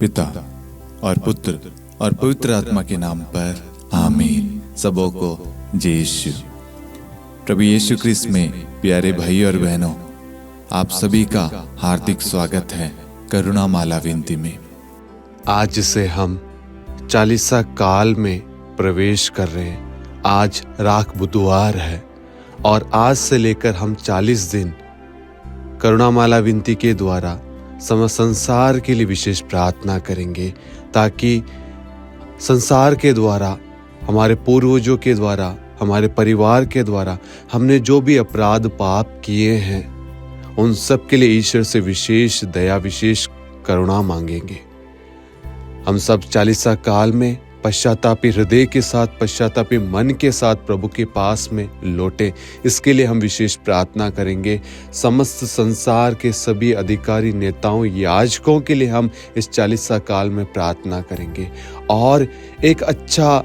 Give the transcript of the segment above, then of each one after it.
पिता और पुत्र और पवित्र आत्मा के नाम पर आमीन। सबों को जय यीशु। प्रभु यीशु ख्रिस्त में प्यारे भाई और बहनों, आप सभी का हार्दिक स्वागत है करुणा माला विनती में। आज से हम चालीसा काल में प्रवेश कर रहे हैं। आज राख बुधवार है और आज से लेकर हम 40 दिन करुणा माला विनती के द्वारा समस्त संसार के लिए विशेष प्रार्थना करेंगे, ताकि संसार के द्वारा, हमारे पूर्वजों के द्वारा, हमारे परिवार के द्वारा हमने जो भी अपराध पाप किए हैं, उन सब के लिए ईश्वर से विशेष दया, विशेष करुणा मांगेंगे। हम सब चालीसा काल में पश्चातापी हृदय के साथ, पश्चातापी मन के साथ प्रभु के पास में लौटे, इसके लिए हम विशेष प्रार्थना करेंगे। समस्त संसार के सभी अधिकारी, नेताओं, याजकों के लिए हम इस चालीसा काल में प्रार्थना करेंगे और एक अच्छा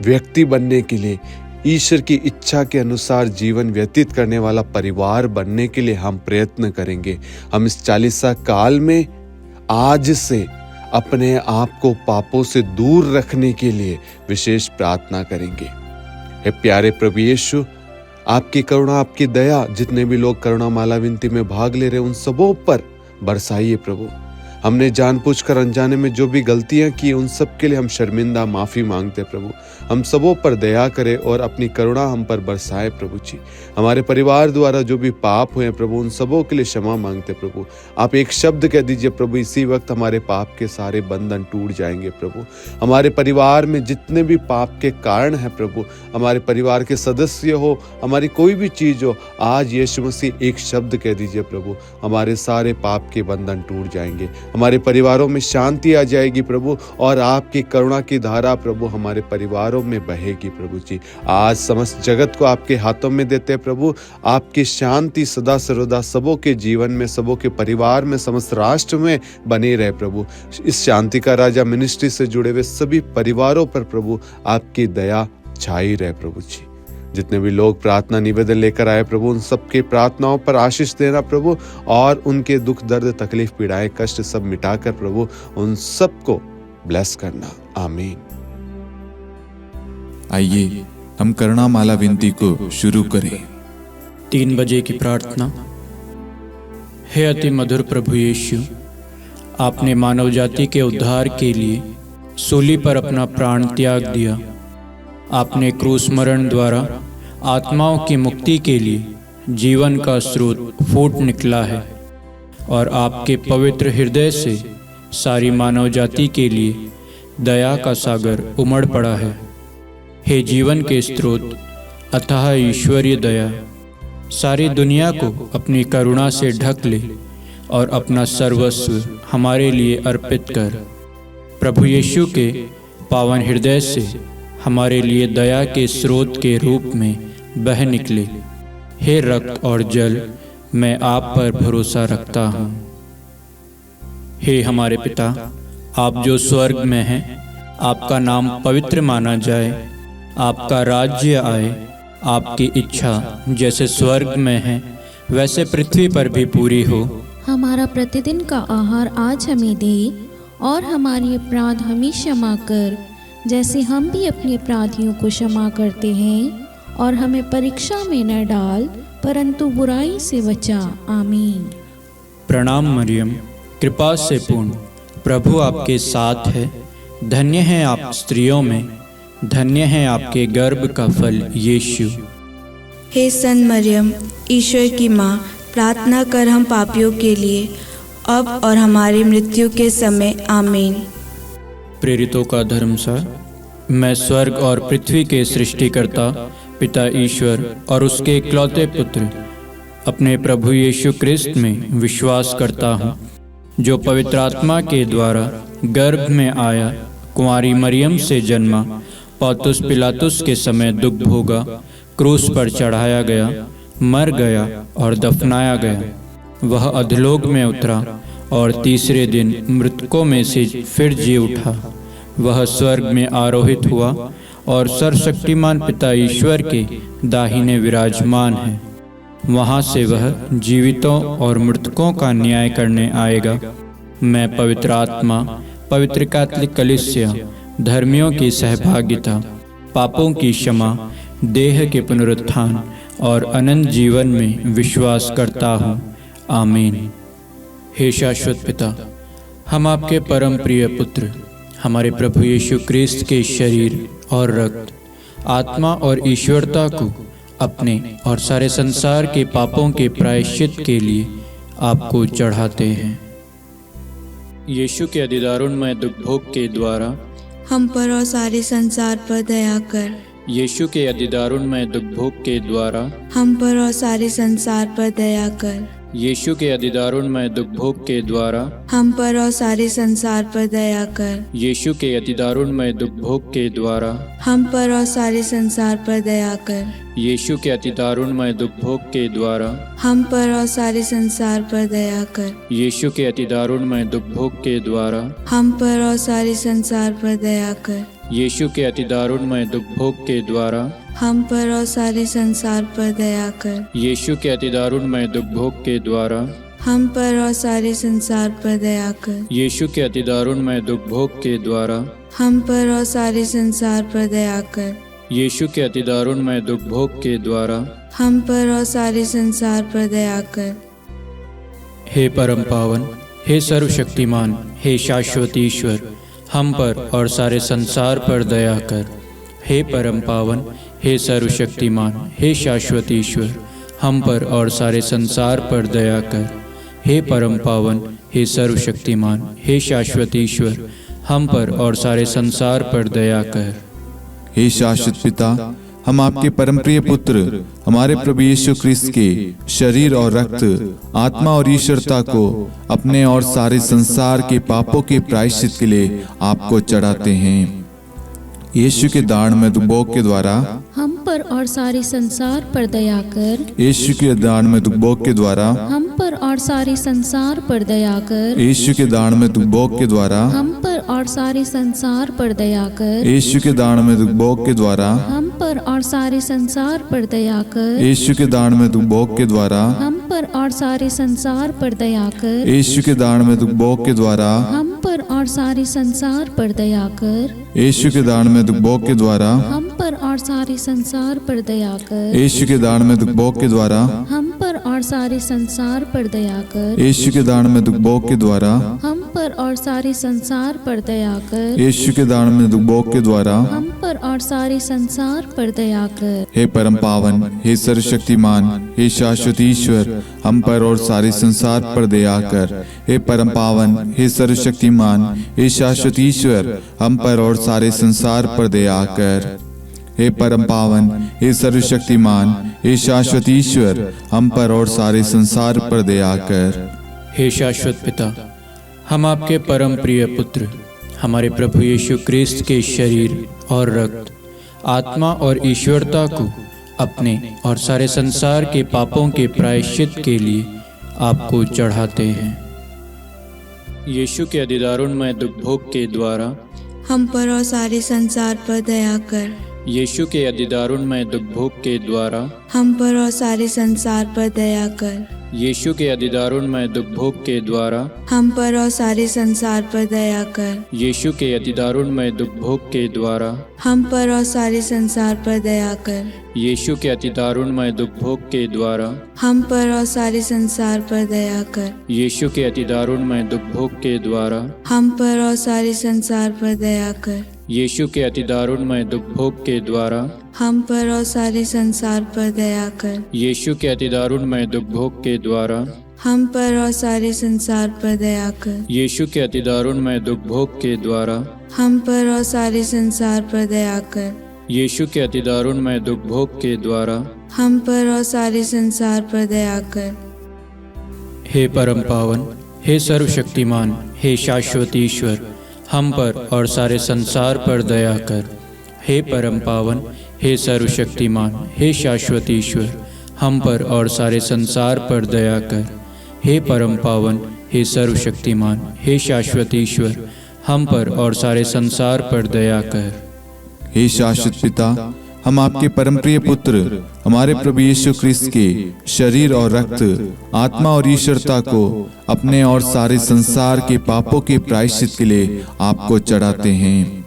व्यक्ति बनने के लिए, ईश्वर की इच्छा के अनुसार जीवन व्यतीत करने वाला परिवार बनने के लिए हम प्रयत्न करेंगे। हम इस चालीसा काल में आज से अपने आप को पापों से दूर रखने के लिए विशेष प्रार्थना करेंगे। हे प्यारे प्रभु यीशु, आपकी करुणा, आपकी दया जितने भी लोग करुणा माला विनती में भाग ले रहे हैं, उन सबों पर बरसाइए प्रभु। हमने जानबूझकर अनजाने में जो भी गलतियां की, उन सब के लिए हम शर्मिंदा माफी मांगते प्रभु। हम सबों पर दया करें और अपनी करुणा हम पर बरसाए प्रभु जी। हमारे परिवार द्वारा जो भी पाप हुए प्रभु, उन सबों के लिए क्षमा मांगते प्रभु। आप एक शब्द कह दीजिए प्रभु, इसी वक्त हमारे पाप के सारे बंधन टूट जाएंगे प्रभु। हमारे परिवार में जितने भी पाप के कारण है प्रभु, हमारे परिवार के सदस्य हो, हमारी कोई भी चीज हो, आज यीशु मसीह एक शब्द कह दीजिए प्रभु, हमारे सारे पाप के बंधन टूट जाएंगे। हमारे परिवारों में शांति आ जाएगी प्रभु, और आपकी करुणा की धारा प्रभु हमारे परिवारों में बहेगी प्रभु जी। आज समस्त जगत को आपके हाथों में देते हैं प्रभु। आपकी शांति सदा सर्वदा सबों के जीवन में, सबों के परिवार में, समस्त राष्ट्र में बनी रहे प्रभु। इस शांति का राजा मिनिस्ट्री से जुड़े हुए सभी परिवारों पर प्रभु आपकी दया छाई रहे प्रभु जी। जितने भी लोग प्रार्थना निवेदन लेकर आए प्रभु, उन सबके प्रार्थनाओं पर आशीष देना प्रभु, और उनके दुख, दर्द, तकलीफ, पीड़ाएं, कष्ट सब मिटाकर प्रभु उन सबको ब्लेस करना। आमीन। आइए हम करुणा माला विनती को शुरू करें। 3 बजे की प्रार्थना। हे अति मधुर प्रभु यीशु, आपने मानव जाति के उद्धार के लिए सूली पर अपना प्राण त्याग दिया। आपने क्रूस मरण द्वारा आत्माओं की मुक्ति के लिए जीवन का स्रोत फूट निकला है, और आपके पवित्र हृदय से सारी मानव जाति के लिए दया का सागर उमड़ पड़ा है। हे जीवन के स्रोत, अथाह ईश्वरीय दया, सारी दुनिया को अपनी करुणा से ढक ले और अपना सर्वस्व हमारे लिए अर्पित कर। प्रभु यीशु के पावन हृदय से हमारे लिए दया के स्रोत के रूप में बह निकले। हे रक्त और जल, मैं आप पर भरोसा रखता हूँ। हे हमारे पिता, आप जो स्वर्ग में हैं, आपका नाम पवित्र माना जाए, आपका राज्य आए, आपकी इच्छा जैसे स्वर्ग में है वैसे पृथ्वी पर भी पूरी हो। हमारा प्रतिदिन का आहार आज हमें दे, और हमारी अपराध हमें क्षमा कर, जैसे हम भी अपने अपराधियों को क्षमा करते हैं, और हमें परीक्षा में न डाल, परंतु बुराई से बचा। आमीन। प्रणाम मरियम, कृपा से पूर्ण, प्रभु आपके साथ है। धन्य है आप स्त्रियों में, धन्य है आपके गर्भ का फल यीशु। हे सन मरियम, ईश्वर की माँ, प्रार्थना कर हम पापियों के लिए, अब और हमारी मृत्यु के समय। आमीन। प्रेरितों का धर्मसार। मैं स्वर्ग और पृथ्वी के सृष्टिकर्ता पिता ईश्वर और उसके इकलौते पुत्र अपने प्रभु यीशु ख्रिस्त में विश्वास करता हूँ, जो पवित्र आत्मा के द्वारा गर्भ में आया, कुंवारी मरियम से जन्मा, पौंतुस पिलातुस के समय दुख भोगा, क्रूस पर चढ़ाया गया, मर गया और दफनाया गया। वह अधोलोक में उतरा और तीसरे दिन मृतकों में से फिर जी उठा। वह स्वर्ग में आरोहित हुआ और सर्वशक्तिमान पिता ईश्वर के दाहिने विराजमान है। वहाँ से वह जीवितों और मृतकों का न्याय करने आएगा। मैं पवित्र आत्मा, पवित्र कैथोलिक कलीसिया, धर्मियों की सहभागिता, पापों की क्षमा, देह के पुनरुत्थान और अनंत जीवन में विश्वास करता हूँ। आमीन। हे शाश्वत पिता, हम आपके परम प्रिय पुत्र, हमारे प्रभु यीशु क्रिस्त के शरीर और रक्त, आत्मा और ईश्वरता को अपने और सारे संसार के पापों के प्रायश्चित के लिए आपको चढ़ाते हैं। यीशु के अधिदारुणमय दुख भोग के द्वारा हम पर और सारे संसार पर दया कर। यीशु के अधिदारुणमय दुख भोग के द्वारा हम पर और सारे संसार पर दया कर। यीशु के अधिदारुणमय दुख भोग के द्वारा हम पर और सारे संसार पर दया कर। यीशु के अधिदारुणमय दुख भोग के द्वारा हम पर और सारे संसार पर दया कर। यीशु के अधिदारुणमय दुख भोग के द्वारा हम पर और सारे संसार पर दया कर। यीशु के अधिदारुणमय दुख भोग के द्वारा हम पर और सारे संसार पर दया कर। यीशु के अधिदारुणमय दुख भोग के द्वारा हम पर और सारे संसार पर दया कर। यीशु के अधिदारुणमय दुख भोग के द्वारा हम पर और सारे संसार पर दया कर। यीशु के अधिदारुणमय दुख भोग के द्वारा हम पर और सारे संसार पर दया कर। यीशु के अधिदारुणमय दुख भोग के द्वारा हम पर और सारे संसार पर दया कर। हे परम पावन, हे सर्वशक्तिमान, हे शाश्वत ईश्वर, हम पर और सारे संसार पर दया कर। हे परम पावन, हे सर्वशक्तिमान, हे शाश्वत ईश्वर, हम पर और सारे संसार पर दया कर। हे परम पावन, हे सर्वशक्तिमान, हे शाश्वत ईश्वर, हम पर और सारे संसार पर दया कर। हे शाश्वत पिता, हम आपके परम प्रिय पुत्र, हमारे प्रभु यीशु क्रिस्त के शरीर और रक्त, आत्मा और ईश्वरता को अपने और सारे संसार के पापों के प्रायश्चित के लिए आपको चढ़ाते हैं। यीशु के दारुणमय दुख भोग के द्वारा हम पर और सारे संसार पर दया कर। यीशु के दारुणमय दुख भोग के द्वारा हम पर और सारे संसार पर दया कर। यीशु के दारुणमय दुख भोग के द्वारा हम पर और सारे संसार पर दया कर। यीशु के दारुणमय दुख भोग के द्वारा हम पर और सारे संसार पर दया कर। यीशु के दारुणमय दुख भोग के द्वारा हम पर और सारे संसार पर दया कर। यीशु के दारुणमय दुख भोग के द्वारा हम पर और सारे संसार पर दया कर। यीशु के दारुणमय दुख भोग के द्वारा हम पर और सारे संसार पर दया कर। यीशु के दारुणमय दुख भोग के द्वारा हम पर और सारे संसार पर दया कर। यीशु के दारुणमय दुख भोग के द्वारा हम पर और सारे संसार पर दया कर। यीशु के दारुणमय दुख भोग के द्वारा हम पर और सारे संसार पर दया कर। हे परम पावन, हे सर्वशक्तिमान, हे शाश्वत ईश्वर, हम पर और सारे संसार पर दया कर। हे परम पावन, हे सर्वशक्तिमान, हे शाश्वत ईश्वर, हम पर और सारे संसार पर दया कर। हे परम पावन, हे सर्वशक्तिमान, हे शाश्वत ईश्वर, हम पर और सारे संसार पर दया कर। हे शाश्वत पिता, हम आपके परम प्रिय पुत्र, हमारे प्रभु यीशु क्रिस्त के शरीर और रक्त, आत्मा और ईश्वरता को अपने और सारे संसार के पापों के प्रायश्चित के लिए आपको चढ़ाते हैं। यीशु के अधिदारुणमय दुख भोग के द्वारा हम पर और सारे संसार पर दया कर। यीशु के अधिदारुणमय दुख भोग के द्वारा हम पर और सारे संसार पर दया कर। यीशु के अधिदारुणमय दुख भोग के द्वारा हम पर और सारे संसार पर दया कर। यीशु के अधिदारुणमय दुख भोग के द्वारा हम पर और सारे संसार पर दया कर। यीशु के अधिदारुणमय दुख भोग के द्वारा हम पर और सारे संसार पर दया कर। यीशु के अधिदारुणमय दुख भोग के द्वारा हम पर और सारे संसार पर दया कर। यीशु के अधिदारुणमय दुख भोग के द्वारा हम पर और सारे संसार पर दया कर। यीशु के अधिदारुणमय दुख भोग के द्वारा हम पर और सारे संसार पर दया कर। यीशु के अधिदारुणमय दुख भोग के द्वारा हम पर और सारे संसार पर दया कर। यीशु के अधिदारुणमय दुख भोग के द्वारा हम पर और सारे संसार पर दया कर। हे परम पावन, हे सर्वशक्तिमान, हे शाश्वत ईश्वर, हम पर और सारे संसार पर दया कर। हे परम पावन, हे सर्वशक्तिमान, हे शाश्वत ईश्वर, हम पर और सारे संसार पर दया कर। हे परम पावन, हे सर्वशक्तिमान, हे शाश्वत ईश्वर, हम पर और सारे संसार पर दया कर। हे शाश्वत पिता, हम आपके परमप्रिय पुत्र हमारे प्रभु यीशु ख्रिस्त के शरीर और रक्त, आत्मा और ईश्वरता को अपने और सारे संसार के पापों के प्रायश्चित के लिए आपको चढ़ाते हैं।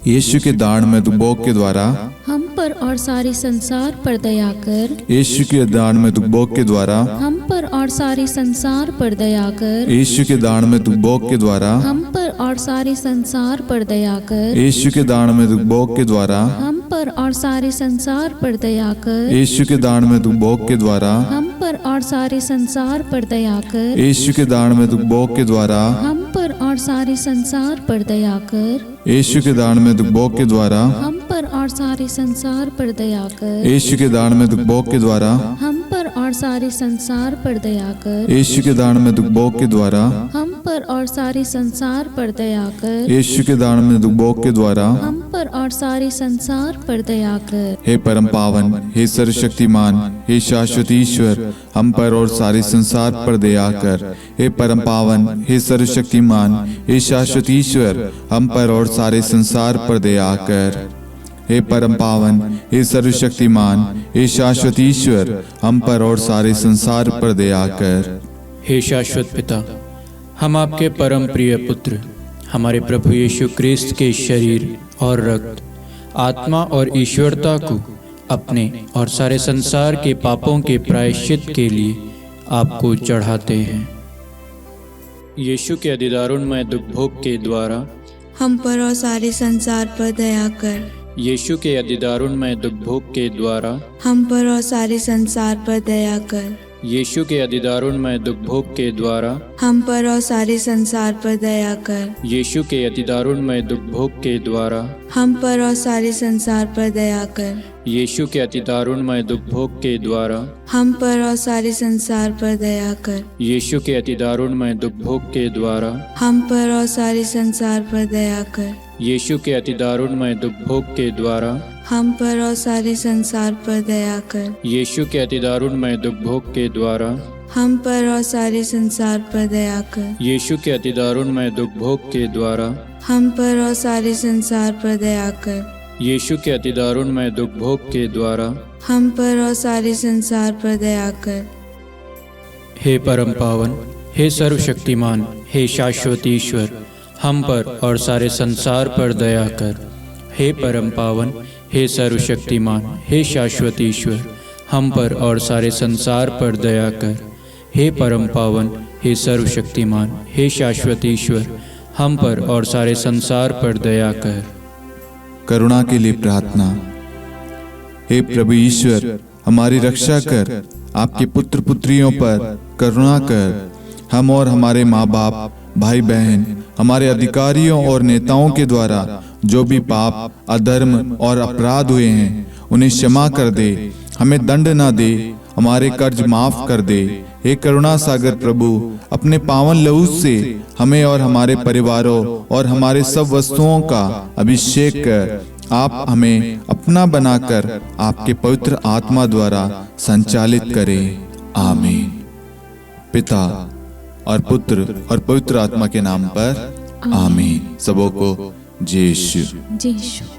यीशु के दाढ़ में दुबोक के द्वारा हम पर और सारे संसार पर दया कर। यीशु के दाढ़ में दुबोक के द्वारा हम पर और सारे संसार पर दया कर। यीशु के दाढ़ में दुबोक के द्वारा हम पर और सारे संसार पर दया कर। यीशु के दाढ़ में दुबोक के द्वारा हम पर और सारे संसार पर दया कर। यीशु के दाढ़ में दुबोक के द्वारा हम पर और सारे संसार पर दया कर। यीशु के दाढ़ में दुबोक के द्वारा हम पर और सारे संसार पर दया कर। यीशु के दाढ़ में दुबोक के द्वारा हम पर और सारे संसार पर दया कर। यीशु के दाढ़ में दुबोक के द्वारा हम पर और सारे संसार पर दया कर। यीशु के दाढ़ में दुबोक के द्वारा हम पर और सारे संसार पर दया कर। यीशु के दाढ़ में दुबोक के द्वारा हम पर और सारे संसार पर दया कर। हे परम पावन, हे सर्वशक्तिमान, हे शाश्वत ईश्वर, हम पर और सारे संसार पर दया कर। हे परम पावन, हे सर्वशक्तिमान, हे शाश्वत ईश्वर, हम पर और सारे संसार पर दया कर। हे परम पावन, हे सर्वशक्तिमान, हे शाश्वत ईश्वर, हम पर और सारे संसार पर दया कर। हे शाश्वत पिता, हम आपके परम प्रिय पुत्र हमारे प्रभु यीशु ख्रिस्त के शरीर और रक्त, आत्मा और ईश्वरता को अपने और सारे संसार के पापों के प्रायश्चित के लिए आपको चढ़ाते हैं। यीशु के अधिदारुणमय दुख भोग के द्वारा हम पर और सारे संसार पर दया कर। यीशु के अधिदारुणमय दुख भोग के द्वारा हम पर और सारे संसार पर दया कर। यीशु के अधिदारुणमय दुख भोग के द्वारा हम पर और सारे संसार पर दया कर। यीशु के अधिदारुणमय दुख भोग के द्वारा हम पर और सारे संसार पर दया कर। यीशु के अधिदारुणमय दुख भोग के द्वारा हम पर और सारे संसार पर दया कर। यीशु के अधिदारुणमय दुख भोग के द्वारा हम पर और सारे संसार पर दया कर। यीशु के अधिदारुणमय दुख भोग के द्वारा हम पर और सारे संसार पर दया कर। यीशु के अधिदारुणमय दुख भोग के द्वारा हम पर और सारे संसार पर दया कर। यीशु के अधिदारुणमय दुख भोग के द्वारा हम पर और सारे संसार पर दया कर। यीशु के अधिदारुणमय दुख भोग के द्वारा हम पर और सारे संसार पर दया कर। हे परम पावन, हे सर्वशक्तिमान, हे शाश्वत ईश्वर, हम पर और सारे संसार पर दया कर। हे परम पावन, हे सर्वशक्तिमान, हे शाश्वत ईश्वर, हम पर और सारे संसार पर दया कर। हे परम पावन, हे सर्वशक्तिमान, हे शाश्वत ईश्वर, हम पर और सारे संसार पर दया कर। करुणा के लिए प्रार्थना। हे प्रभु ईश्वर, हमारी रक्षा कर, आपके पुत्र पुत्रियों पर करुणा कर। हम और हमारे माँ बाप, भाई बहन, हमारे अधिकारियों और नेताओं के द्वारा जो भी पाप, अधर्म और अपराध हुए हैं उन्हें क्षमा कर दे, हमें दंड ना दे, हमारे कर्ज माफ कर दे। हे करुणा सागर प्रभु, अपने पावन लहू से हमें और हमारे परिवारों और हमारे सब वस्तुओं का अभिषेक कर। आप हमें अपना बनाकर आपके पवित्र आत्मा द्वारा संचालित करें। आमीन। पिता और पुत्र और पवित्र आत्मा के नाम पर आमीन। सबों को जय यीशु। जय यीशु।